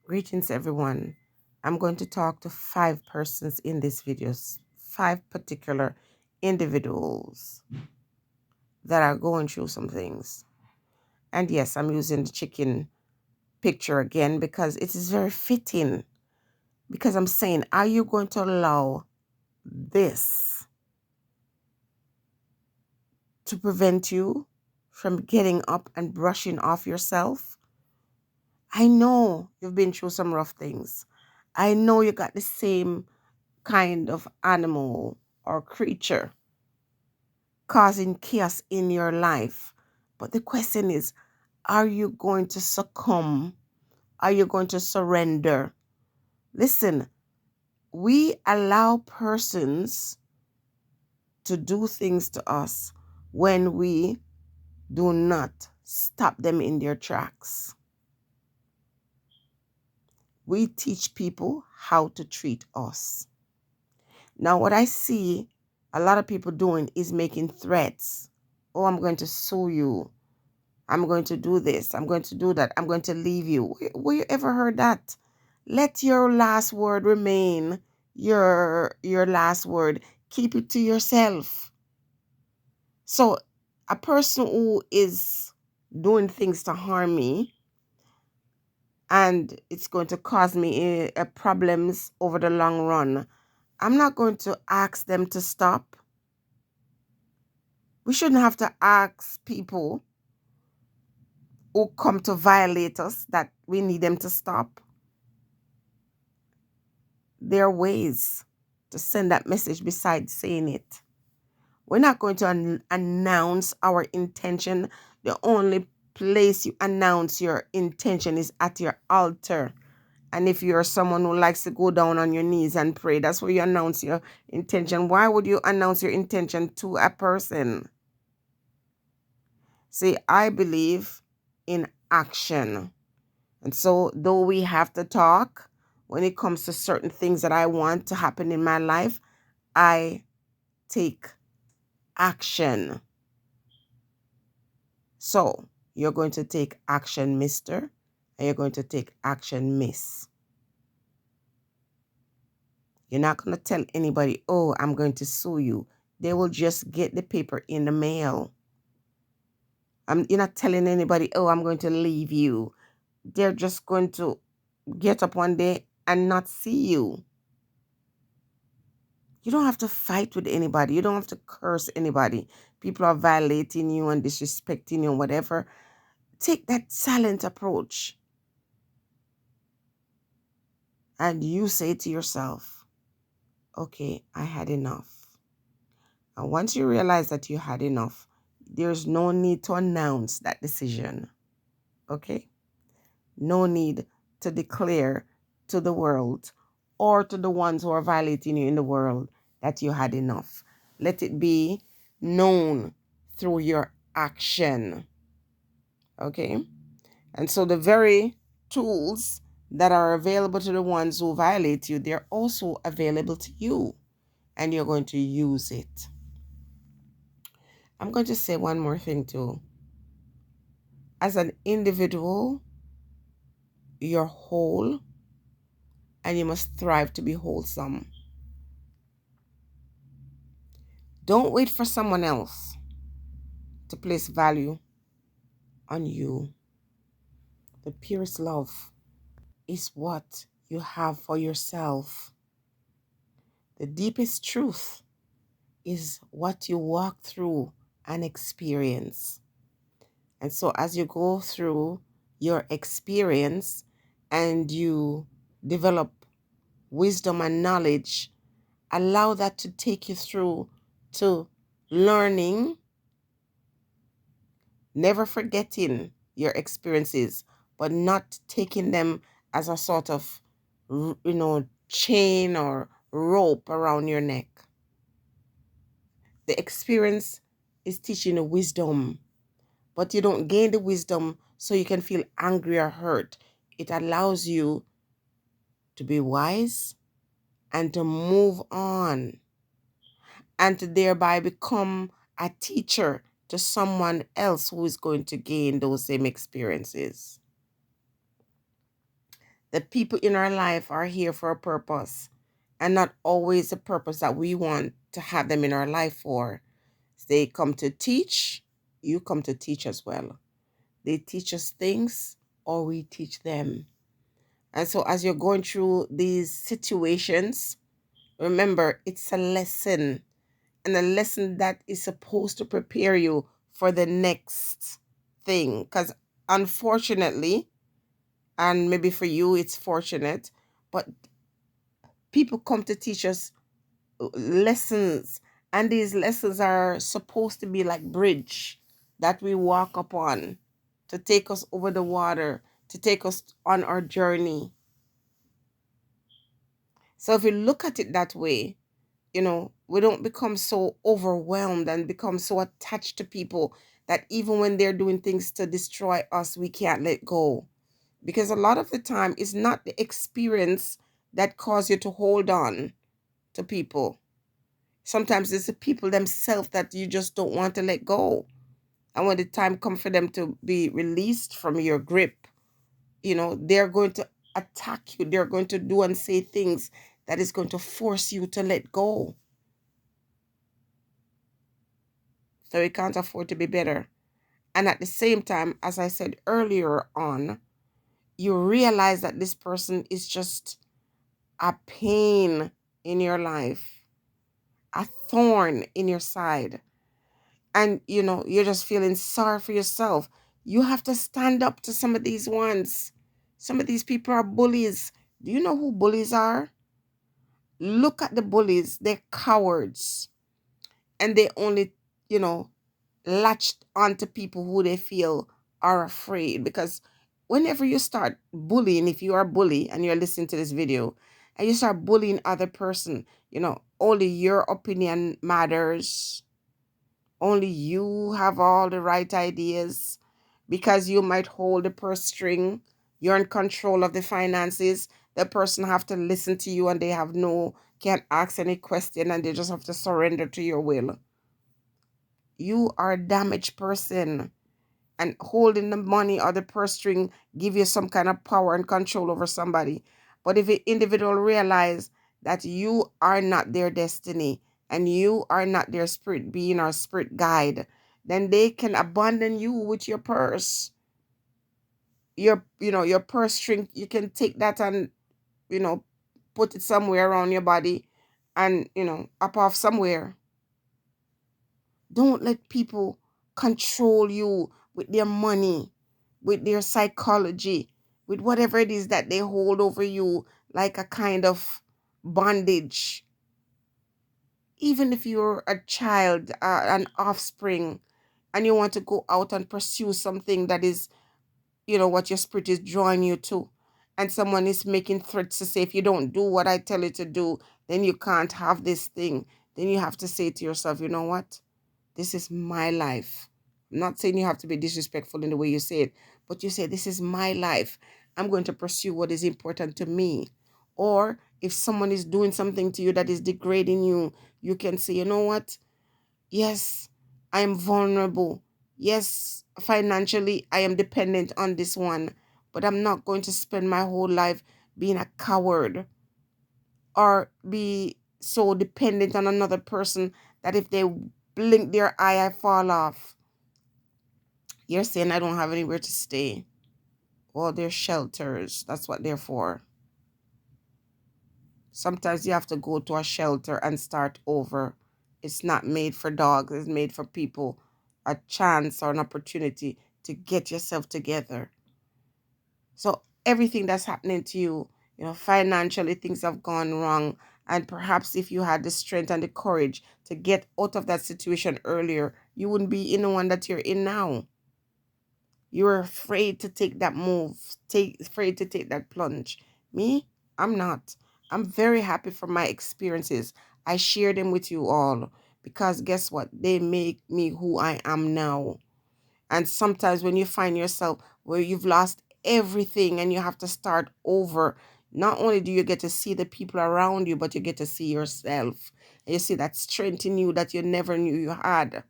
Greetings, everyone. I'm going to talk to 5 persons in this video, 5 particular individuals that are going through some things. And yes, I'm using the chicken picture again because it is very fitting. Because I'm saying, are you going to allow this to prevent you from getting up and brushing off yourself? I know you've been through some rough things. I know you got the same kind of animal or creature causing chaos in your life. But the question is, are you going to succumb? Are you going to surrender? Listen, we allow persons to do things to us when we do not stop them in their tracks. We teach people how to treat us. Now, what I see a lot of people doing is making threats. Oh, I'm going to sue you. I'm going to do this. I'm going to do that. I'm going to leave you. Where you ever heard that? Let your last word remain your last word. Keep it to yourself. So a person who is doing things to harm me and it's going to cause me problems over the long run, I'm not going to ask them to stop. We shouldn't have to ask people who come to violate us that we need them to stop. There are ways to send that message besides saying it. We're not going to announce our intention. The only place you announce your intention is at your altar. And if you're someone who likes to go down on your knees and pray, that's where you announce your intention. Why would you announce your intention to a person? See, I believe in action. And so, though we have to talk, when it comes to certain things that I want to happen in my life, I take action. So, you're going to take action, mister, and you're going to take action, miss. You're not going to tell anybody, oh, I'm going to sue you. They will just get the paper in the mail. You're not telling anybody, oh, I'm going to leave you. They're just going to get up one day and not see you. You don't have to fight with anybody. You don't have to curse anybody. People are violating you and disrespecting you and whatever. Take that silent approach. And you say to yourself, okay, I had enough. And once you realize that you had enough, there's no need to announce that decision. Okay? No need to declare to the world or to the ones who are violating you in the world that you had enough. Let it be known through your action. Okay? And so the very tools that are available to the ones who violate you, they're also available to you. And you're going to use it. I'm going to say one more thing too. As an individual, you're whole and you must strive to be wholesome. Don't wait for someone else to place value on you. The purest love is what you have for yourself. The deepest truth is what you walk through and experience. And so as you go through your experience and you develop wisdom and knowledge, allow that to take you through to learning, never forgetting your experiences, but not taking them as a sort of, chain or rope around your neck. The experience is teaching you wisdom, but you don't gain the wisdom so you can feel angry or hurt. It allows you to be wise and to move on and to thereby become a teacher to someone else who is going to gain those same experiences. The people in our life are here for a purpose, and not always the purpose that we want to have them in our life for. They come to teach, you come to teach as well. They teach us things, or we teach them. And so as you're going through these situations, remember it's a lesson, and a lesson that is supposed to prepare you for the next thing. Because unfortunately, and maybe for you it's fortunate, but people come to teach us lessons, and these lessons are supposed to be like bridge that we walk upon to take us over the water, to take us on our journey. So if we look at it that way, we don't become so overwhelmed and become so attached to people that even when they're doing things to destroy us, we can't let go. Because a lot of the time, it's not the experience that cause you to hold on to people. Sometimes it's the people themselves that you just don't want to let go. And when the time comes for them to be released from your grip, they're going to attack you. They're going to do and say things that is going to force you to let go. So you can't afford to be better. And at the same time, as I said earlier on, you realize that this person is just a pain in your life, a thorn in your side. And, you're just feeling sorry for yourself. You have to stand up to some of these ones. Some of these people are bullies. Do you know who bullies are? Look at the bullies. They're cowards. And they only, latched onto people who they feel are afraid. Because whenever you start bullying, if you are a bully and you're listening to this video, and you start bullying other person, only your opinion matters. Only you have all the right ideas, because you might hold the purse string. You're in control of the finances. The person have to listen to you, and they can't ask any question, and they just have to surrender to your will. You are a damaged person, and holding the money or the purse string give you some kind of power and control over somebody. But if an individual realize that you are not their destiny, and you are not their spirit being or spirit guide, then they can abandon you with your purse. Your purse string, you can take that and, you know, put it somewhere around your body, and, up off somewhere. Don't let people control you with their money, with their psychology, with whatever it is that they hold over you, like a kind of bondage. Even if you're a child, an offspring, and you want to go out and pursue something that is, what your spirit is drawing you to, and someone is making threats to say, if you don't do what I tell you to do, then you can't have this thing, then you have to say to yourself, you know what? This is my life. I'm not saying you have to be disrespectful in the way you say it, but you say, this is my life. I'm going to pursue what is important to me. Or if someone is doing something to you that is degrading you, you can say, you know what? Yes, I am vulnerable. Yes, financially, I am dependent on this one, but I'm not going to spend my whole life being a coward, or be so dependent on another person that if they blink their eye, I fall off. You're saying I don't have anywhere to stay. Well, they're shelters. That's what they're for. Sometimes you have to go to a shelter and start over. It's not made for dogs. It's made for people. A chance or an opportunity to get yourself together. So everything that's happening to you, financially, things have gone wrong. And perhaps if you had the strength and the courage to get out of that situation earlier, you wouldn't be in the one that you're in now. You're afraid to take that move, afraid to take that plunge. Me, I'm not. I'm very happy for my experiences. I share them with you all, because guess what? They make me who I am now. And sometimes when you find yourself where you've lost everything and you have to start over, not only do you get to see the people around you, but you get to see yourself. And you see that strength in you that you never knew you had.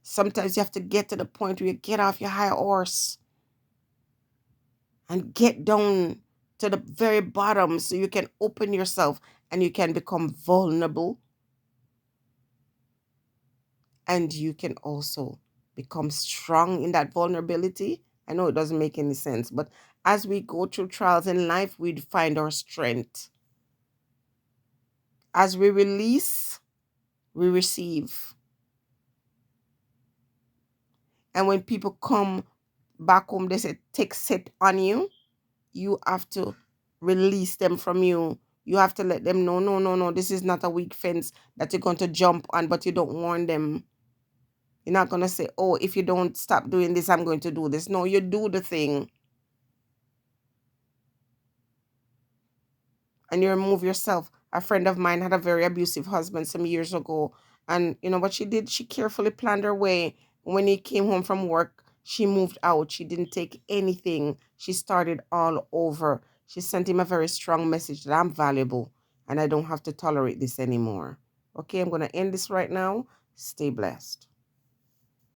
Sometimes you have to get to the point where you get off your high horse and get down to the very bottom so you can open yourself and you can become vulnerable, and you can also become strong in that vulnerability. I know it doesn't make any sense, but as we go through trials in life, we find our strength. As we release, we receive. And when people come back home, they say, take set on you. You have to release them from you. You have to let them know, no, no, no, this is not a weak fence that you're going to jump on, but you don't warn them. You're not going to say, oh, if you don't stop doing this, I'm going to do this. No, you do the thing. And you remove yourself. A friend of mine had a very abusive husband some years ago. And you know what she did? She carefully planned her way. When he came home from work, she moved out. She didn't take anything. She started all over. She sent him a very strong message that I'm valuable and I don't have to tolerate this anymore. Okay, I'm going to end this right now. Stay blessed.